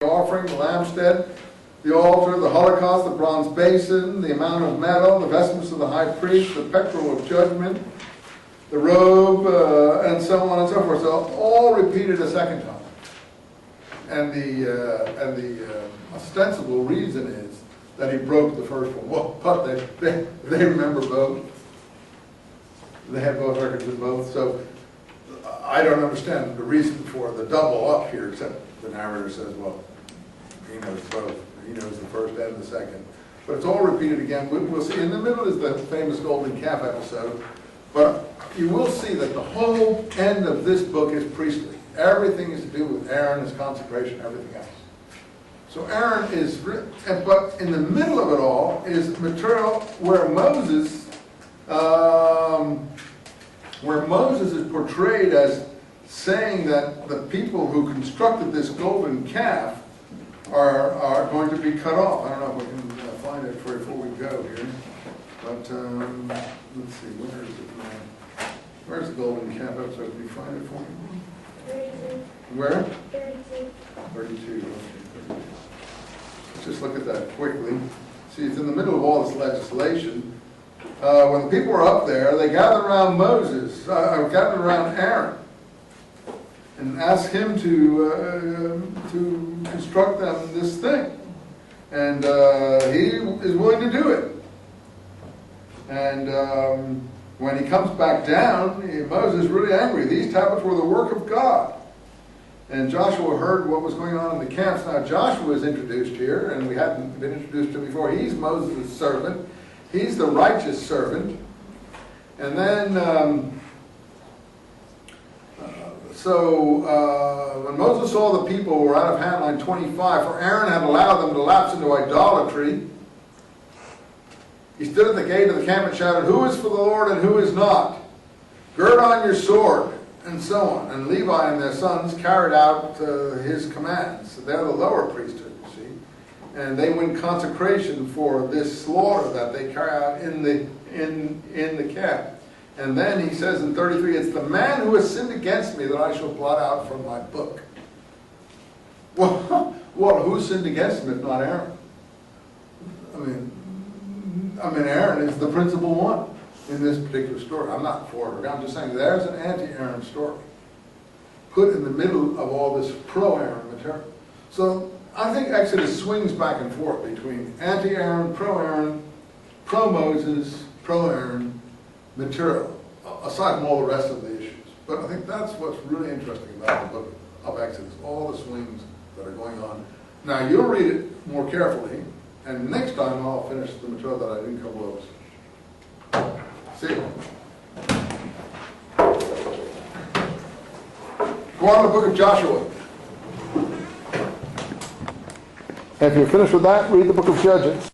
offering, the lampstand, the altar, the holocaust, the bronze basin, the amount of metal, the vestments of the high priest, the pectoral of judgment, the robe, and so on and so forth. So all repeated a second time. And the ostensible reason is that he broke the first one. Well, but they remember both. They have both records of both. So I don't understand the reason for the double up here, except the narrator says, well, he knows both. He knows the first and the second. But it's all repeated again. We'll see. In the middle is the famous golden calf episode. But you will see that the whole end of this book is priestly. Everything is to do with Aaron, his consecration, everything else. So Aaron is, but in the middle of it all is material where Moses is portrayed as saying that the people who constructed this golden calf are going to be cut off. I don't know if we can find it before we go here. But let's see, where is it now? Where's the golden calf episode? Can you find it for me? 32. Where? 32. 32. Okay. Let's just look at that quickly. See, it's in the middle of all this legislation. When the people were up there, they gathered around Moses, gathered around Aaron, and asked him to construct them this thing. And he is willing to do it. And when he comes back down, Moses is really angry. These tablets were the work of God. And Joshua heard what was going on in the camps. Now Joshua is introduced here, and we hadn't been introduced to him before. He's Moses' servant. He's the righteous servant. And then, when Moses saw the people were out of hand, line 25, for Aaron had allowed them to lapse into idolatry, he stood at the gate of the camp and shouted, "Who is for the Lord and who is not? Gird on your sword," and so on. And Levi and their sons carried out his commands. They're the lower priesthood, you see. And they win consecration for this slaughter that they carry out in the camp. And then he says in 33, "It's the man who has sinned against me that I shall blot out from my book." Well, who sinned against him if not Aaron? I mean, Aaron is the principal one in this particular story. I'm not for it. I'm just saying there's an anti-Aaron story put in the middle of all this pro-Aaron material. So I think Exodus swings back and forth between anti-Aaron, pro-Moses, pro-Aaron material, aside from all the rest of the issues. But I think that's what's really interesting about the book of Exodus, all the swings that are going on. Now, you'll read it more carefully, and next time I'll finish the material that I didn't come close. See? Go on to the book of Joshua. If you're finished with that, read the book of Judges.